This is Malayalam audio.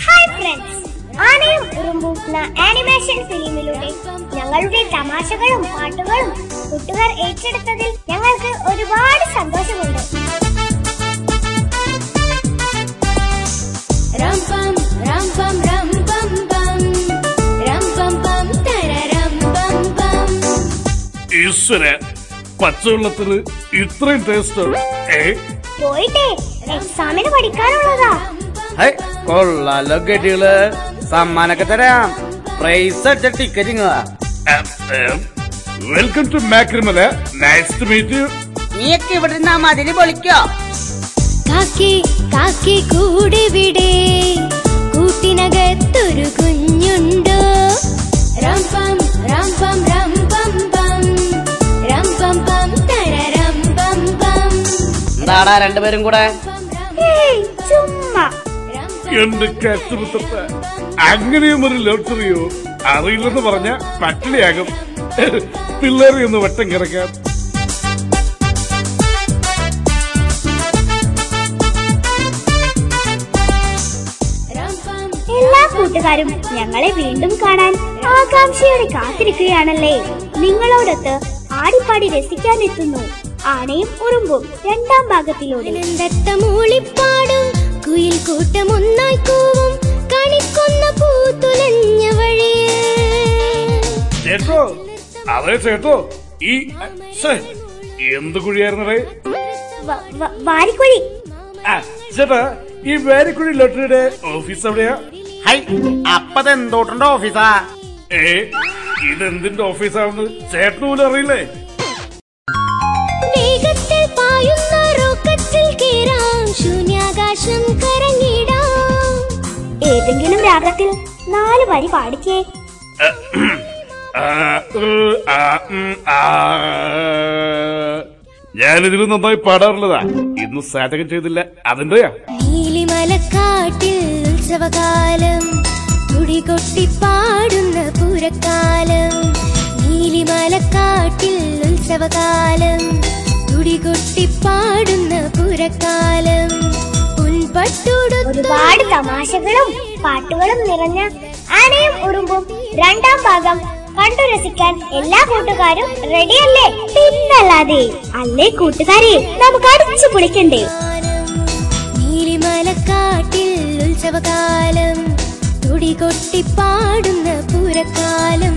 ഹായ് ഫ്രണ്ട്സ്, ആനയും ഉറുമ്പും എന്ന ആനിമേഷൻ ഫിലിമിലൂടെ ഞങ്ങളുടെ തമാശകളും പാട്ടുകളും കൂട്ടുകാർ ഏറ്റെടുത്തതിൽ ഞങ്ങൾക്ക് ഒരുപാട് സന്തോഷമുണ്ട്. പച്ചവെള്ളത്തിന് ഇത്രയും ടേസ്റ്റ് പോയിട്ടേ എക്സാമിന് പഠിക്കാനുള്ളതാ. കൊള്ളാലോ ഗഡികള്, സമ്മാനൊക്കെ തരാം. പ്രൈസ് അടിച്ച ticket. Welcome to Makrimala. Nice to meet you. നീയൊക്കെ ഇവിടെ നിന്നാ മതില് പൊളിക്കോ? കാക്കി കാക്കി കൂടിവിടെ, കൂട്ടിനകത്തൊരു കുഞ്ഞുണ്ടോ? റംപം റംപം റംപം പം റംപം പം തരരം പം പം. എന്താടാ രണ്ടുപേരും കൂടെ? ചുമ്മാ എന്റെ കറ്റുമുത്തപ്പ, അങ്ങനെയും ഒരു ലോട്ടറിയോ? അറിയില്ലെന്ന് പറഞ്ഞ പട്ടിണിയാകും. പിള്ളേരെ ഒന്ന് വട്ടം കിടക്കാം. എല്ലാ കൂട്ടുകാരും ഞങ്ങളെ വീണ്ടും കാണാൻ ആകാംക്ഷയോടെ കാത്തിരിക്കുകയാണല്ലേ. നിങ്ങളോടൊത്ത് ആടിപ്പാടി രസിക്കാനെത്തുന്നു ആനയും ഉറുമ്പും രണ്ടാം ഭാഗത്തിലൂടെ. മൂളിപ്പാടും കുയിൽ കൂട്ടം ഒന്നായി കൂവും, കണിക്കൊന്ന പൂത്തുലഞ്ഞ വഴിയേ. ചേട്ടോ, അതെ ചേട്ടോ, ഈ എന്ത് കുഴിയായിരുന്നേ? വാരിക്കുഴി. ചേട്ടാ, ഈ വാരിക്കുഴി ലോട്ടറിയുടെ ഓഫീസ് എവിടെയാ? അപ്പതെന്തോട്ടന്റെ ഓഫീസാ? ഇതെന്തിന്റെ ഓഫീസാണെന്ന് ചേട്ടന് പോലും അറിയില്ലേ? വേഗത്തിൽ പായുന്ന റോക്കറ്റിൽ കേറാം, ശൂന്യാകാശം കറങ്ങിടാം. ഏതെങ്കിലും രാഗത്തിൽ 4 വരി പാടിക്കേ. ഞാനിതിൽ നന്നായി പാടാറുള്ളതാ. ഇന്ന് സാധകം ചെയ്തില്ല, അതിന്റെയാ. നീലിമലക്കാട്ടിൽ ഉത്സവകാലം, തുടികൊട്ടിപ്പാടുന്ന പൂരക്കാലം. നീലിമലക്കാട്ടിൽ ഉത്സവകാലം, തുടികൊട്ടിപ്പാടുന്ന പൂരക്കാലം. ഒരുപാട് തമാശകളും പാട്ടുകളും നിറഞ്ഞ ആനയും ഉറുമ്പും രണ്ടാം ഭാഗം കണ്ടു രസിക്കാൻ എല്ലാ കൂട്ടുകാരും റെഡിയല്ലേ? പിന്നല്ലാതെ. അല്ലേ കൂട്ടുകാരെ, നമുക്ക് അടിച്ചു പൊളിക്കണ്ടേ? നീലിമലക്കാട്ടിൽ ഉത്സവകാലം, തുടികൊട്ടിപ്പാടുന്ന പൂരക്കാലം.